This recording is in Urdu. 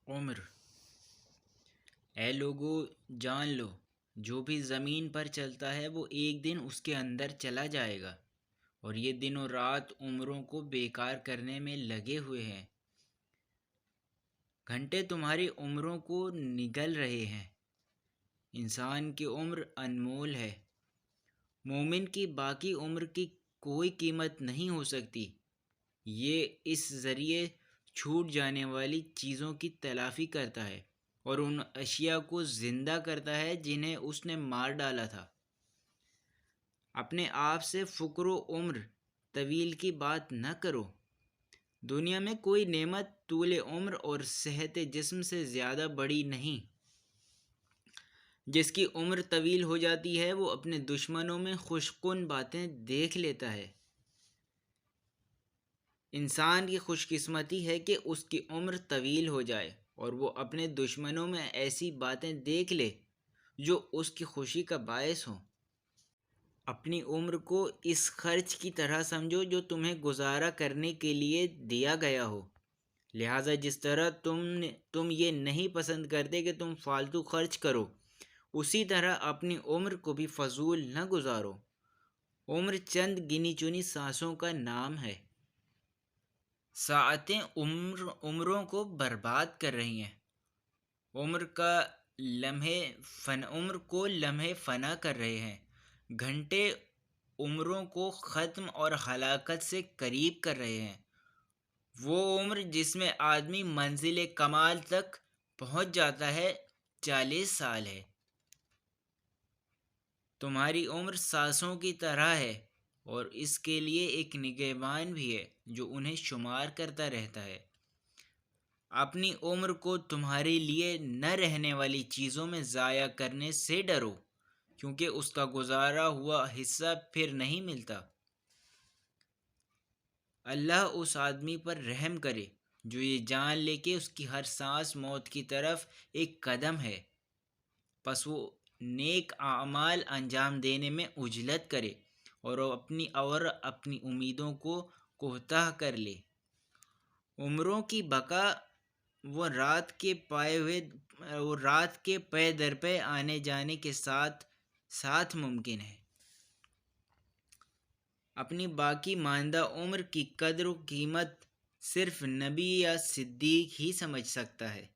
عمر۔ اے لوگو، جان لو، جو بھی زمین پر چلتا ہے وہ ایک دن اس کے اندر چلا جائے گا، اور یہ دن و رات عمروں کو بیکار کرنے میں لگے ہوئے ہیں۔ گھنٹے تمہاری عمروں کو نگل رہے ہیں۔ انسان کی عمر انمول ہے۔ مومن کی باقی عمر کی کوئی قیمت نہیں ہو سکتی۔ یہ اس ذریعے چھوٹ جانے والی چیزوں کی تلافی کرتا ہے اور ان اشیاء کو زندہ کرتا ہے جنہیں اس نے مار ڈالا تھا۔ اپنے آپ سے فکر و عمر طویل کی بات نہ کرو۔ دنیا میں کوئی نعمت طول عمر اور صحت جسم سے زیادہ بڑی نہیں۔ جس کی عمر طویل ہو جاتی ہے وہ اپنے دشمنوں میں خوش کن باتیں دیکھ لیتا ہے۔ انسان کی خوش قسمتی ہے کہ اس کی عمر طویل ہو جائے اور وہ اپنے دشمنوں میں ایسی باتیں دیکھ لے جو اس کی خوشی کا باعث ہوں۔ اپنی عمر کو اس خرچ کی طرح سمجھو جو تمہیں گزارا کرنے کے لیے دیا گیا ہو، لہٰذا جس طرح تم یہ نہیں پسند کرتے کہ تم فالتو خرچ کرو، اسی طرح اپنی عمر کو بھی فضول نہ گزارو۔ عمر چند گنی چنی سانسوں کا نام ہے۔ ساعتیں عمروں کو برباد کر رہی ہیں۔ عمر کو لمحے فنا کر رہے ہیں۔ گھنٹے عمروں کو ختم اور ہلاکت سے قریب کر رہے ہیں۔ وہ عمر جس میں آدمی منزل کمال تک پہنچ جاتا ہے 40 سال ہے۔ تمہاری عمر سانسوں کی طرح ہے، اور اس کے لیے ایک نگہبان بھی ہے جو انہیں شمار کرتا رہتا ہے۔ اپنی عمر کو تمہارے لیے نہ رہنے والی چیزوں میں ضائع کرنے سے ڈرو، کیونکہ اس کا گزارا ہوا حصہ پھر نہیں ملتا۔ اللہ اس آدمی پر رحم کرے جو یہ جان لے کہ اس کی ہر سانس موت کی طرف ایک قدم ہے، پس وہ نیک اعمال انجام دینے میں عجلت کرے اور اپنی امیدوں کو کوتاہ کر لے۔ عمروں کی بقا وہ رات کے پے در پے آنے جانے کے ساتھ ممکن ہے۔ اپنی باقی ماندہ عمر کی قدر و قیمت صرف نبی یا صدیق ہی سمجھ سکتا ہے۔